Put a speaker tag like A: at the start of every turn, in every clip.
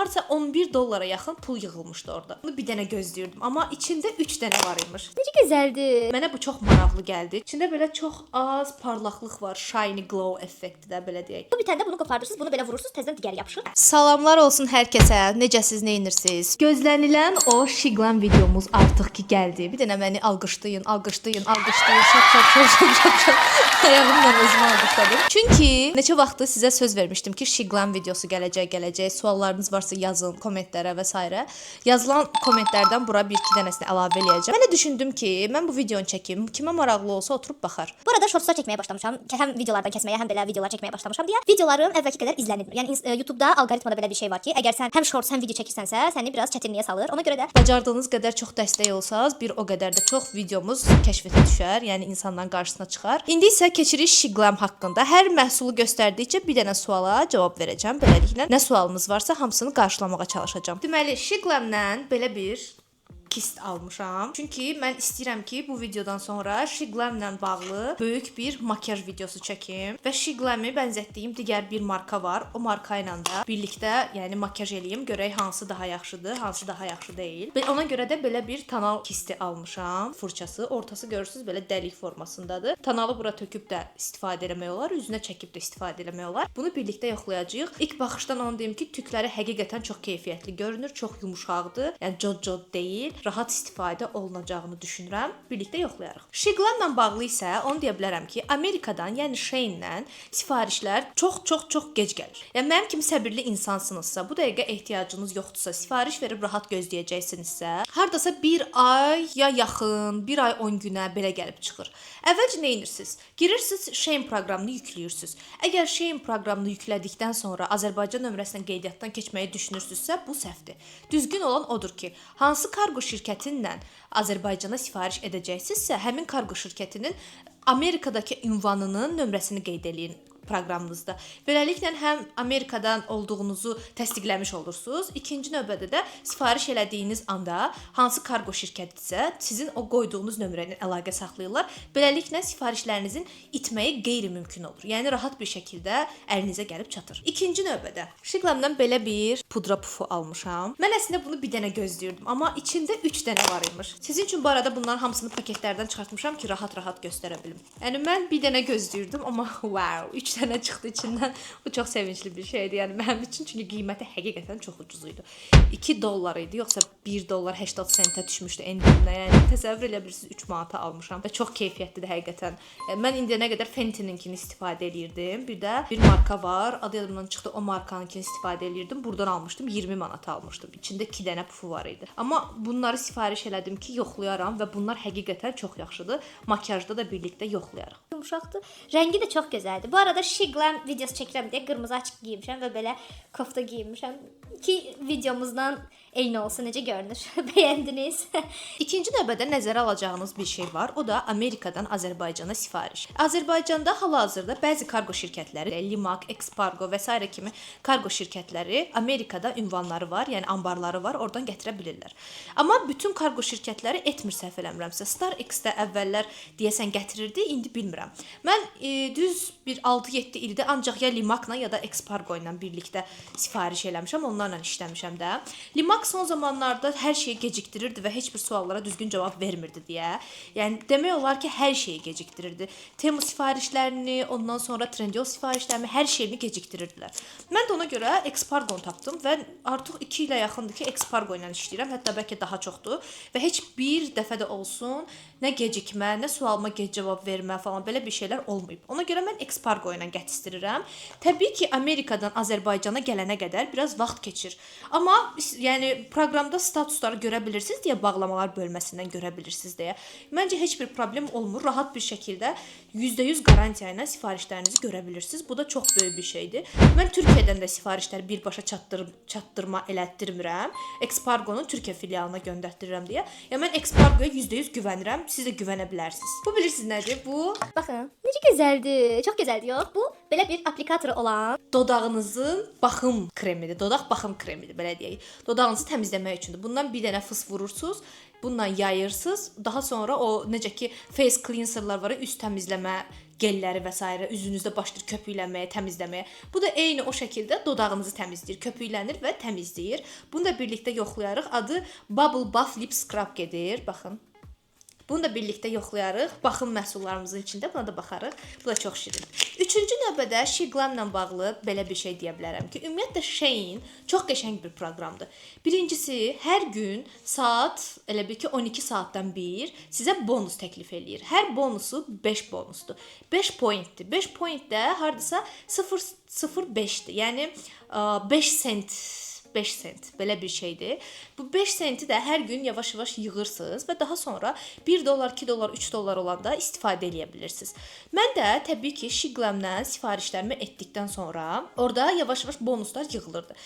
A: Harca 11 dollara yaxın pul yığılmışdı orada. Bunu bir dənə gözləyirdim, amma içində 3 dənə var imiş.
B: Necə gözəldir.
A: Mənə bu çox maraqlı gəldi. İçində belə çox az parlaqlıq var, shiny glow effekti də belə deyək.
B: Bu bitəndə bunu qopardırsınız, bunu belə vurursunuz, təzədən digəri yapışır.
A: Salamlar olsun hər kəsə. Necəsiz, nə edirsiniz? Gözlənilən o Şiqlan videomuz artıq ki gəldi. Bir dənə məni alqışlayın, alqışlayın, alqışlayın. Şap. Ayağımla özümü alqışladım. Çünki neçə vaxtdır sizə söz vermişdim ki, Şiqlan videosu gələcək. Suallarınız varsa yazın kommentlərə və s. Yazılan kommentlərdən bura 1-2 dənəsini əlavə eləyəcəm. Mən də düşündüm ki, mən bu videonu çəkim. Kimə maraqlı olsa oturub baxar.
B: Bu arada shortslar çəkməyə başlamışam. Həm videolardan kəsməyə, həm belə videolar çəkməyə başlamışam deyə. Videolarım əvvəlki qədər izlənilmir. Yəni YouTube-da alqoritmada belə bir şey var ki, əgər sən həm shorts, həm video çəkirsənsə, səni biraz çətinliyə salır. Ona görə də
A: Bacardığınız qədər çox dəstək olsanız, bir o qədər də çox videomuz kəşfətə düşər, yəni insanların qarşısına çıxar. İndi isə keçirik Şiqlan haqqında. Hər məhsulu göstərdikcə bir dənə suala cavab verəcəm. Beləliklə, nə sualınız varsa hamısını qarşılamağa çalışacağam. Deməli, Şiqlandan belə bir kist almışam. Çünki mən istəyirəm ki, bu videodan sonra Şiqlamla bağlı böyük bir makyaj videosu çəkim və Şiqlamı bənzətdiyim digər bir marka var. O marka ilə də birlikdə, yəni makyaj eləyim, görək hansı daha yaxşıdır, hansı daha yaxşı deyil. Və ona görə də belə bir tonal kisti almışam. Fırçası, ortası görürsüz belə dəlik formasındadır. Tonalı bura töküb də istifadə etmək olar, üzünə çəkib də istifadə etmək olar. Bunu birlikdə yoxlayacağıq. İlk baxışdan onu deyim ki, tükləri həqiqətən çox keyfiyyətli görünür, çox yumşaqdır. Yəni cod deyil. Rahat istifadə olunacağını düşünürəm. Birlikdə yoxlayarıq. Şiqlanla bağlı isə onu deyə bilərəm ki, Amerikadan, yəni Shein-dən sifarişlər çox gec gəlir. Yəni mənim kimi səbirli insansınızsa, bu dəqiqə ehtiyacınız yoxdursa, sifariş verib rahat gözləyəcəksinizsə, hardasa 1 ay ya yaxın, 1 ay 10 günə belə gəlib çıxır. Əvvəlcə nə edirsiniz? Girirsiniz Shein proqramını yükləyirsiniz. Əgər Shein proqramını yüklədikdən sonra Azərbaycan nömrəsindən qeydiyyatdan keçməyi düşünürsünüzsə, bu səhvdir. Düzgün olan odur ki, hansı kargo şirkətindən Azərbaycana sifariş edəcəksinizsə, həmin kargo şirkətinin Amerikadakı ünvanının nömrəsini qeyd eləyin proqramınızda. Beləliklə həm Amerikadan olduğunuzu təsdiqləmiş olursunuz. İkinci növbədə də sifariş elədiyiniz anda hansı kargo şirkətidirsə, sizin o qoyduğunuz nömrə ilə əlaqə saxlayırlar. Beləliklə sifarişlərinizin itməyi qeyri-mümkün olur. Yəni rahat bir şəkildə əlinizə gəlib çatır. İkinci növbədə Şiqlamdan belə bir pudra pufu almışam. Mən əslində bunu bir dənə gözləyirdim, amma içində 3 dənə var imiş. Sizin üçün bu arada bunların hamısını paketlərdən çıxartmışam ki, rahat göstərə bilim. Yəni mən bir dənə gözləyirdim, amma wow, 3 dənə çıxdı içindən. Bu çox sevincli bir şeydir, yəni mənim üçün, çünki qiyməti həqiqətən çox ucuz idi. 2 dollar idi, yoxsa 1 dollar 80 sentə düşmüşdü endirimdə. Yəni təsəvvür edə bilirsiniz, 3 manata almışam və çox keyfiyyətlidir həqiqətən. Mən indiyənə qədər Fenty'ninkini istifadə eləyirdim. Bir də bir marka var, adı yadımdan çıxdı, o markanınkini istifadə eləyirdim. Buradan almışdım, 20 manata almışdım. İçində 2 dənə pufu var idi. Amma bunları sifariş elədim ki, yoxlayaram və bunlar həqiqətən çox yaxşıdır. Makyajda da birlikdə yoxlayarıq.
B: yumşaqdır. Rəngi də çox gözəldir. Bu arada Şiqlan videosu çəkirəm deyə qırmızı açıq geyinmişəm və belə kofta geyinmişəm. İki videomuzdan eyni olsa necə görünür? Bəyəndiniz?
A: İkinci növbədə nəzərə alacağınız bir şey var. O da Amerikadan Azərbaycana sifariş. Azərbaycanda hal-hazırda bəzi kargo şirkətləri, Limak, Expargo və s. kimi kargo şirkətləri Amerikada ünvanları var, yəni anbarları var, oradan gətirə bilirlər. Amma bütün kargo şirkətləri etmir, səhv eləmirəmsə. Star X-də əvvəllər deyəsən gətirirdi, indi bilmirəm. Mən düz bir 6-7 ildə ancaq ya Limakla ya da Expargo ilə birlikdə sifariş eləmişəm, onlarla işləmişəm də. Limak son zamanlarda hər şeyi gecikdirirdi və heç bir suallara düzgün cavab vermirdi deyə. Yəni demək olar ki, hər şeyi gecikdirirdi. Temu sifarişlərini, ondan sonra Trendyol sifarişlərini, hər şeyini gecikdirirdilər. Mən də ona görə Expargo-nu tapdım və artıq 2 ilə yaxındır ki, Expargo ilə işləyirəm. Hətta bəlkə daha çoxdur və heç bir dəfə də olsun nə gecikmə, nə sualıma gec cavab vermə falan belə bir şeylər olmayıb. Ona görə mən Expargo ilə gətizdirirəm. Təbii ki, Amerikadan Azərbaycana gələnə qədər biraz vaxt keçir. Amma yəni proqramda statusları görə bilirsiniz deyə, bağlamalar bölməsindən görə bilirsiniz deyə. Məncə heç bir problem olmur. Rahat bir şəkildə %100 qarantiya ilə sifarişlərinizi görə bilirsiniz. Bu da çox böyük bir şeydir. Mən Türkiyədən də sifarişləri birbaşa çatdırma elətdirmirəm. Expargo-nun Türkiyə filialına göndərdirirəm deyə. Yəni mən Expargo-ya %100 güvənirəm. Siz də güvənə bilərsiniz. Bu bilirsiniz nədir? Bu
B: Baxın, necə gözəldir. Çox gözəldir, yox? Bu belə bir aplikatoru olan
A: dodağınızın baxım kremidir. Dodaq baxım kremidir, belə deyək. Dodağınızı təmizləmək üçündür. Bundan bir dənə fıs vurursunuz, bununla yayırsınız. Daha sonra o necə ki face cleanserlar var, üst təmizləmə gelləri və s. üzünüzdə başlayır köpükləməyə, təmizləməyə. Bu da eyni o şəkildə dodağınızı təmizləyir, köpüklənir və təmizləyir. Bunu da birlikdə yoxlayarıq. Adı Bubble Buff Lip Scrub gedir. Baxın. Bunu da birlikdə yoxlayarıq. Baxım məhsullarımızın içində buna da baxarıq. Bu da çox şirin. Üçüncü növbədə Shiglam-la bağlı belə bir şey deyə bilərəm ki, ümumiyyətlə Shein çox qəşəng bir proqramdır. Birincisi, hər gün saat, elə bil ki 12 saatdan bir sizə bonus təklif eləyir. Hər bonusu 5 bonusdur. 5 pointdir. 5 point də hardasa 0.05-dir. Yəni 5 sent 5 sent belə bir şeydir. Bu 5 senti də hər gün yavaş-yavaş yığırsınız və daha sonra 1 dollar, 2 dollar, 3 dollar olanda istifadə edə bilirsiniz. Mən də təbii ki Shiglam-dan sifarişlərimi etdikdən sonra orada yavaş-yavaş bonuslar yığılırdı.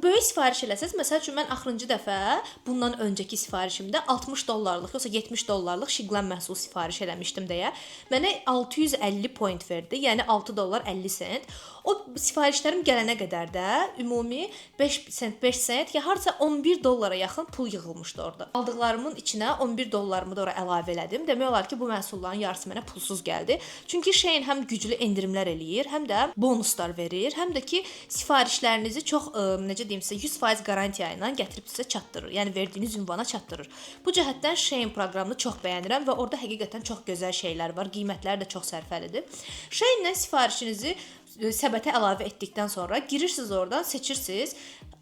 A: Böyük sifariş eləsəz, məsəl üçün mən axırıncı dəfə bundan öncəki sifarişimdə 60 dollarlıq yoxsa 70 dollarlıq Shiglam məhsul sifariş eləmişdim deyə mənə 650 point verdi. Yəni 6 dollar 50 sent. O sifarişlərim gələnə qədər də ümumi 5 sent, 5 sent, ya harca 11 dollara yaxın pul yığılmışdı orada. Aldıqlarımın içinə 11 dollarımı da ora əlavə elədim. Demək olar ki, bu məhsulların yarısı mənə pulsuz gəldi. Çünki Shein həm güclü endirimlər eləyir, həm də bonuslar verir, həm də ki, sifarişlərinizi çox, necə deyim sizə, 100% qarantiya ilə gətirib sizə çatdırır. Yəni verdiyiniz ünvana çatdırır. Bu cəhətdən Shein proqramını çox bəyənirəm və orada həqiqətən çox gözəl şeylər var. Qiymətləri də çox sərfəlidir. Shein-lə sifarişinizi səbətə əlavə etdikdən sonra girirsiniz oradan, seçirsiniz,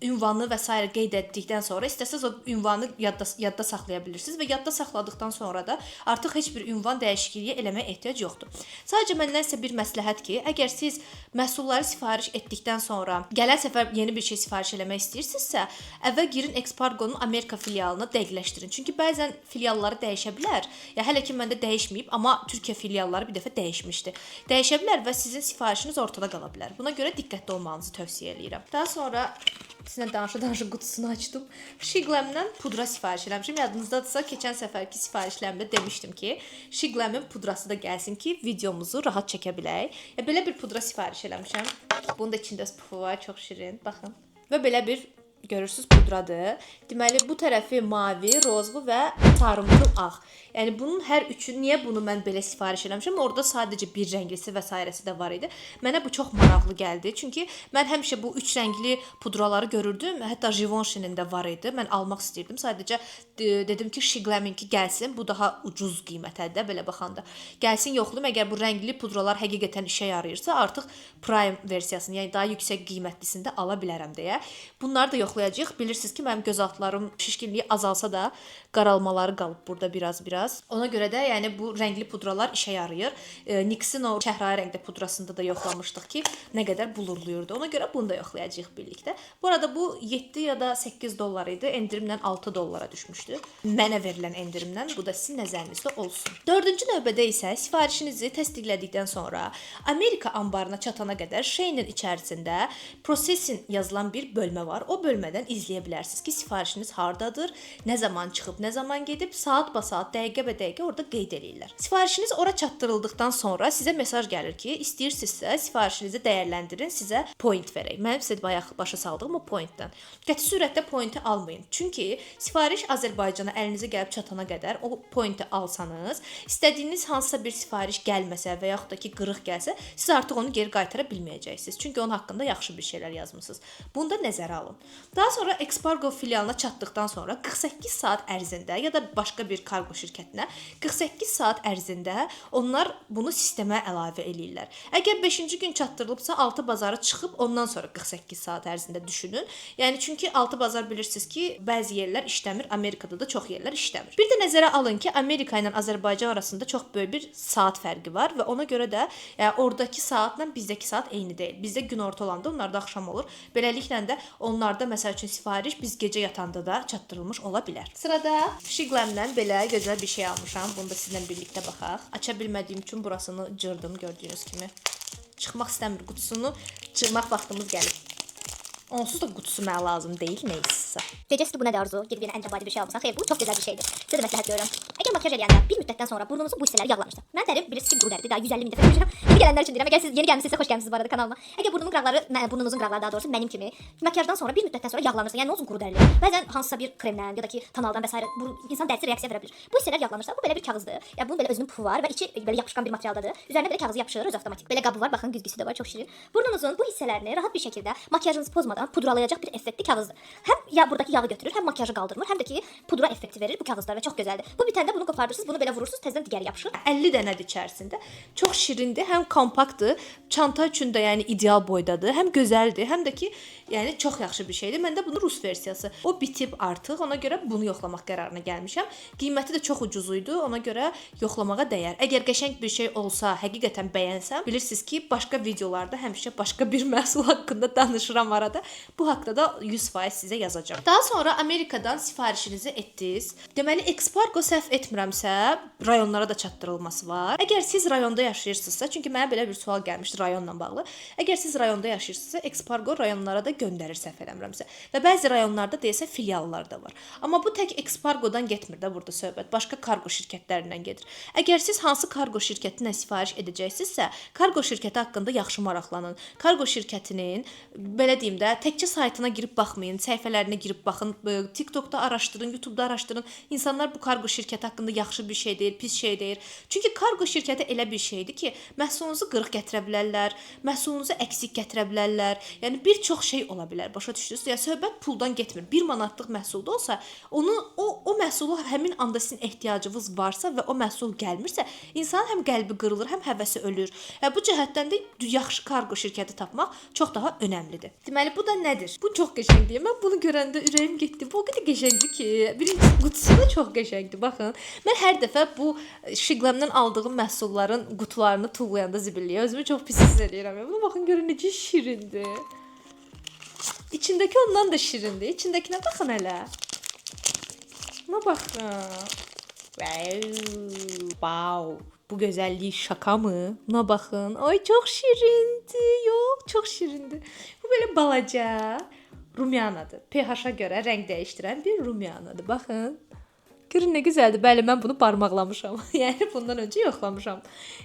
A: ünvanı və s. qeyd etdikdən sonra istəsəz o ünvanı yadda saxlaya bilirsiniz və yadda saxladıqdan sonra da artıq heç bir ünvan dəyişikliyi eləməyə ehtiyac yoxdur. Sadəcə məndən sizə bir məsləhət ki, əgər siz məhsulları sifariş etdikdən sonra gələn səfər yeni bir şey sifariş eləmək istəyirsinizsə, əvvəl girin Expargo'nun Amerika filialına dəqiqləşdirin. Çünki bəzən filialları dəyişə bilər. Ya hələ ki məndə dəyişməyib, amma Türkiyə filialları bir dəfə dəyişmişdi. Dəyişə bilər və sizin sifarişiniz ortada qala bilər. Buna görə diqqətli olmanızı tövsiyə edirəm. Daha sonra sizinlə danışa-danışa qutusunu açdım. Shiglam-dan pudra sifariş eləmişim. Yadınızdadırsa, keçən səfərki sifarişlərimdə demişdim ki, Shiglam-ın pudrası da gəlsin ki, videomuzu rahat çəkə bilək. Belə bir pudra sifariş eləmişəm. Bunun da içində pufu var, çox şirin. Baxın. Və belə bir görürsüz pudradır. Deməli bu tərəfi mavi, rozlu və sarımtıl ağ. Yəni bunun hər üçü, niyə bunu mən belə sifariş eləmişəm? Orada sadəcə bir rənglisi və s. də var idi. Mənə bu çox maraqlı gəldi. Çünki mən həmişə bu üç rəngli pudraları görürdüm. Hətta Givenchy'nin də var idi. Mən almaq istəyirdim. Sadəcə dedim ki, Shiglam-inki gəlsin. Bu daha ucuz qiymətədir belə baxanda. Gəlsin, yoxlayım. Əgər bu rəngli pudralar həqiqətən işə yarayırsa, artıq Prime versiyasını, yəni daha yüksək qiymətlisində ala bilərəm deyə. Bunları da yoxlayacağıq. Bilirsiniz ki, mənim göz altlarım şişkinliyi azalsa da qaralmaları qalıb burada biraz. Ona görə də yəni bu rəngli pudralar işə yarayır. NYX-in o şəhrayı rəngdə pudrasında da yoxlamışdıq ki, nə qədər blurluyurdu. Ona görə bunu da yoxlayacağıq birlikdə. Bu arada bu 7 ya da 8 dollar idi. Endirimlə 6 dollara düşmüşdü. Mənə verilən endirimdən. Bu da sizin nəzərinizdə olsun. Dördüncü növbədə isə sifarişinizi təsdiqlədikdən sonra Amerika anbarına çatana qədər Shein-in içərisində processing yazılan bir bölmə var. O bölmədən izləyə bilərsiniz ki, sifarişiniz hardadır, nə zaman çıxıb, nə zaman gedib, saat ba saat, dəqiqə orada qeyd edirlər. Sifarişiniz ora çatdırıldıqdan sonra sizə mesaj gəlir ki, istəyirsinizsə sifarişinizi dəyərləndirin, sizə point verək. Mənim sizə bayaq başa saldığım o pointdən. Qəti surətdə pointi almayın. Çünki sifariş Azərbaycana əlinizə gəlib çatana qədər o pointi alsanız, istədiyiniz hansısa bir sifariş gəlməsə və yaxud da ki, qırıq gəlsə, siz artıq onu geri qaytara bilməyəcəksiniz. Çünki onun haqqında yaxşı bir şeylər yazmısınız. Bunu da nəzərə alın. Daha sonra Expargo filialına çatdıqdan sonra 48 saat ərzində ya da başqa bir kargo şirkətinə 48 saat ərzində onlar bunu sistemə əlavə eləyirlər. Əgər 5-ci gün çatdırılıbsa 6 bazarı çıxıb ondan sonra 48 saat ərzində düşünün. Yəni çünki 6 bazar bilirsiniz ki, bəzi yerlər işləmir, Amerikada da çox yerlər işləmir. Bir də nəzərə alın ki, Amerika ilə Azərbaycan arasında çox böyük bir saat fərqi var və ona görə də oradakı saatla bizdəki saat eyni deyil. Bizdə günorta olanda onlarda axşam olur. Beləliklə də onlarda məsəl üçün sifariş biz gecə yatanda da çatdırılmış ola bilər. Sırada Shiglam-dan belə gözəl bir şey almışam. Bunu da sizinlə birlikdə baxaq. Aça bilmədiyim üçün burasını cırdım gördüyünüz kimi. Çıxmaq istəmir qutusunu. Cırmaq vaxtımız gəlib. Onsuz da qutusu mənə lazım deyil, neysə.
B: Deyəcəksiniz ki, bu nədir Arzu? Gedib yenə ən adi bir şey almışsan. Xeyr, bu çox gözəl bir şeydir. Sizə də məsləhət görürəm. Əgər Əgər makiyaj edəndə bir müddətdən sonra burnunuzun bu hissələri yağlanırsa, mən dərim bilirsiniz ki, quru dəridir. Daha 150 min dəfə demişəm. Yeni gələnlər üçün deyirəm. Əgər siz yeni gəlmisinizsə xoş gəlmisiniz bu arada kanalıma. Əgər burnunuzun qıraqları daha doğrusu mənim kimi makiyajdan sonra bir müddətdən sonra yağlanırsa, yəni nə olsun quru dərili. Bəzən hansısa bir kremdən ya da ki tonaldan və s. bu insan dərisi reaksiya verə bilər. Bu hissələr yağlanırsa, bu belə bir kağızdır. Yəni bunun belə özünün pufu var və içi belə yapışqan bir materialdadır. Üzərinə belə kağızı yapışır öz avtomatik. Belə qabı var, baxın güzgüsü də var, çox şirin. Burnunuzun bu hissələrini rahat bir şəkildə makiyajınızı pozmadan pudralayacaq bir effektli kağızdır. Həm ya buradakı yağı götürür, həm makiyajı qaldırmır, həm də ki pudra effekti verir bu kağızlar və çox gözəldir. Bu bitəndə bunu qopardırsınız, bunu belə vurursunuz, təzədən digəri yapışır.
A: 50 dənədir içərisində. Çox şirindir, həm kompaktdır, çanta üçün də yəni ideal boydadır, həm gözəldir, həm də ki, yəni çox yaxşı bir şeydir. Məndə bunun rus versiyası. O bitib artıq, ona görə bunu yoxlamaq qərarına gəlmişəm. Qiyməti də çox ucuz idi, ona görə yoxlamağa dəyər. Əgər qəşəng bir şey olsa, həqiqətən bəyənsəm, bilirsiniz ki, başqa videolarda həmişə başqa bir məhsul haqqında danışıram arada. Bu haqqda da 100% sizə yazacağam. Daha sonra Amerikadan sifarişinizi etdiniz. Deməli, Expargo səhv etmirəmsə, rayonlara da çatdırılması var. Əgər siz rayonda yaşayırsınızsa, çünki mənə belə bir sual gəlmişdi rayonla bağlı. Əgər siz rayonda yaşayırsınızsa, Expargo rayonlara da göndərir səhv eləmirəmsə. Və bəzi rayonlarda desə filiallar da var. Amma bu tək Expargodan getmir də burada söhbət. Başqa kargo şirkətlərindən gedir. Əgər siz hansı kargo şirkətindən sifariş edəcəksinizsə, kargo şirkəti haqqında yaxşı maraqlanın. Kargo şirkətinin belə deyim də, təkcə saytına girib baxmayın, səhifələrinə girib baxın, TikTokda araşdırın, YouTube'da araşdırın. İnsanlar bu kargo şirkəti haqqında yaxşı bir şey deyir, pis şey deyir. Çünki kargo şirkəti elə bir şeydir ki, məhsulunuzu qırıq gətirə bilərlər, məhsulunuzu əksik gətirə bilərlər. Yəni bir çox şey ola bilər. Başa düşdünüz? Yəni söhbət puldan getmir. 1 manatlıq məhsulda olsa, o məhsulu həmin anda sizin ehtiyacınız varsa və o məhsul gəlmirsə, insanın həm qəlbi qırılır, həm həvəsi ölür. Yəni bu cəhətdən də yaxşı kargo şirkəti tapmaq çox daha önəmlidir. Deməli bu da nədir? Bu çox qəşəngdir. Mən bunu görəndə ürəyim getdi. Bu o qədər qəşəngdir ki, birinci qutusu da çox qəşəngdir. Baxın, mən hər dəfə bu Shiglamdan aldığım məhsulların qutularını tullayanda zibilliyə özümü çox pis hiss edirəm. Buna baxın görün necə şirindir. İçindəki ondan da şirindir. İçindəkinə baxın hələ. Buna baxın. Wow. Bu gözəllik şaka mı? Buna baxın. Ay çox şirindir. Yox, çox şirindir. Bu belə balaca rumyanadır. pH-a görə rəng dəyişdirən bir rumyanadır. Baxın. Görün nə gözəldir. Bəli, mən bunu barmaqlamışam. Yəni bundan öncə yoxlamışam.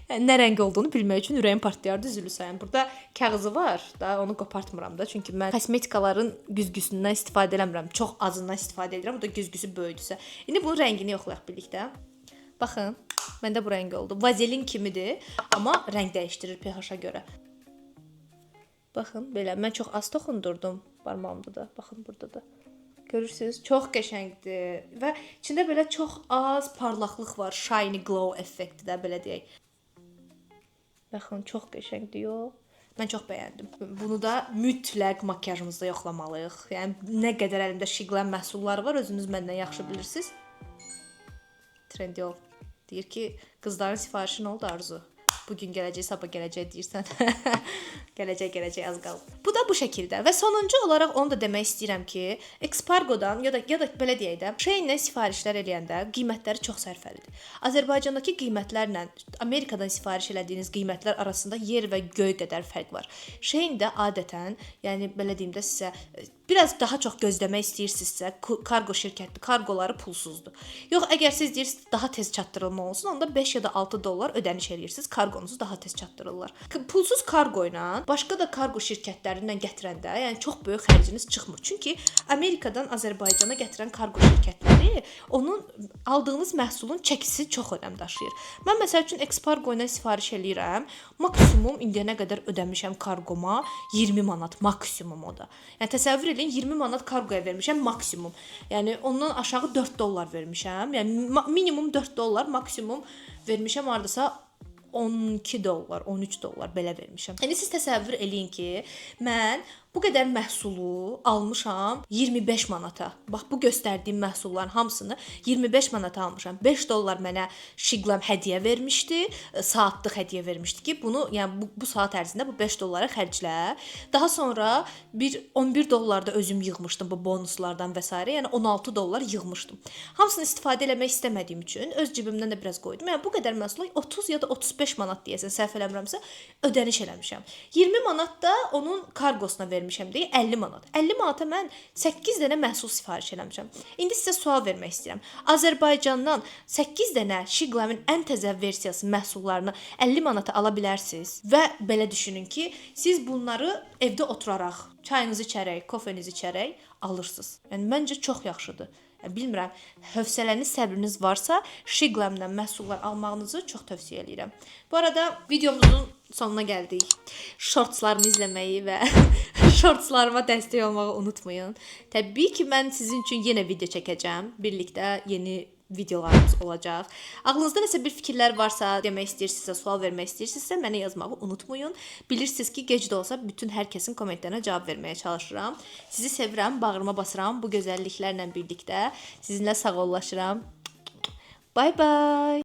A: Yəni nə rəng olduğunu bilmək üçün ürəyim partlayardı, üzülü sayın. Burada kağızı var da, onu qopartmıram da. Çünki mən kosmetikaların güzgüsündən istifadə eləmirəm. Çox azından istifadə edirəm. O da güzgüsü böyüdüsə. İndi bunun rəngini yoxlayaq birlikdə. Baxın, məndə bu rəng oldu. Vazelin kimidir, amma rəng dəyişdirir pH-a görə. Baxın, belə mən çox az toxundurdum barmağımda da. Baxın burada da. Görürsüz, çox qəşəngdir və içində belə çox az parlaqlıq var, shiny glow effekti də belə deyək. Baxın, çox qəşəngdir, yox? Mən çox bəyəndim. Bunu da mütləq makiyajımızda yoxlamalıyıq. Yəni nə qədər əlimdə Shiglam məhsulları var, özünüz məndən yaxşı bilirsiniz. Trendyol deyir ki, qızların sifarişi nə oldu Arzu? Bugün gələcək, sabah gələcək deyirsən. gələcək az qaldı. Bu da bu şəkildə və sonuncu olaraq onu da demək istəyirəm ki, Expargodan ya da belə deyək də, Shein-dən sifarişlər eləyəndə qiymətləri çox sərfəlidir. Azərbaycandakı qiymətlərlə Amerikadan sifariş elədiyiniz qiymətlər arasında yer və göy qədər fərq var. Shein-də adətən, yəni belə deyim də sizə biraz daha çox gözləmək istəyirsinizsə, kargo şirkəti, kargoları pulsuzdur. Yox, əgər siz deyirsiniz daha tez çatdırılma olsun, onda 5 ya da 6 dollar ödəniş edirsiniz, kargonuzu daha tez çatdırırlar. Pulsuz kargo ilə başqa da kargo şirkətlərindən gətirəndə, yəni çox böyük xərciniz çıxmır. Çünki Amerikadan Azərbaycana gətirən kargo şirkətləri onun aldığınız məhsulun çəkisi çox önəm daşıyır. Mən məsəl üçün Expargo ilə sifariş eləyirəm. Maksimum indiyənə qədər ödəmişəm kargoma 20 manat maksimum o da. Yəni təsəvvür edin 20 manat kargoya vermişəm maksimum. Yəni ondan aşağı 4 dollar vermişəm. Yəni minimum 4 dollar, maksimum vermişəm hardasa 12 dollar, 13 dollar belə vermişəm. Yəni siz təsəvvür eləyin ki, mən bu qədər məhsulu almışam 25 manata. Bax bu göstərdiyim məhsulların hamısını 25 manata almışam. 5 dollar mənə Shiglam hədiyyə vermişdi, saatlıq hədiyyə vermişdi ki, bunu yəni bu saat ərzində bu 5 dollara xərclə. Daha sonra bir 11 dollar da özüm yığmışdım bu bonuslardan və s. Yəni 16 dollar yığmışdım. Hamısını istifadə eləmək istəmədiyim üçün öz cibimdən də biraz qoydum. Yəni bu qədər məhsula 30 ya da 35 manat deyəsən səhv eləmirəmsə ödəniş eləmişəm. 20 manat da onun kargosuna vermişəm. vermişəm deyə 50 manat. 50 manata mən 8 dənə məhsul sifariş eləmişəm. İndi sizə sual vermək istəyirəm. Azərbaycandan 8 dənə Shiglam-ın ən təzə versiyası məhsullarını 50 manata ala bilərsiniz və belə düşünün ki, siz bunları evdə oturaraq, çayınızı içərək, kofenizi içərək alırsınız. Yəni məncə çox yaxşıdır. Bilmirəm, hövsələniz, səbriniz varsa, Shiglam-dan məhsullar almağınızı çox tövsiyə edirəm. Bu arada videomuzun sonuna gəldik. Shortslarımı izləməyi və shortslarıma dəstək olmağı unutmayın. Təbii ki, mən sizin üçün yenə video çəkəcəm. Birlikdə yeni videolarımız olacaq. Ağlınızda nəsə bir fikirlər varsa, demək istəyirsinizsə, sual vermək istəyirsinizsə, mənə yazmağı unutmayın. Bilirsiniz ki, gec də olsa bütün hər kəsin kommentlərinə cavab verməyə çalışıram. Sizi sevirəm, bağrıma basıram bu gözəlliklərlə birlikdə. Sizinlə sağollaşıram. Bye bye.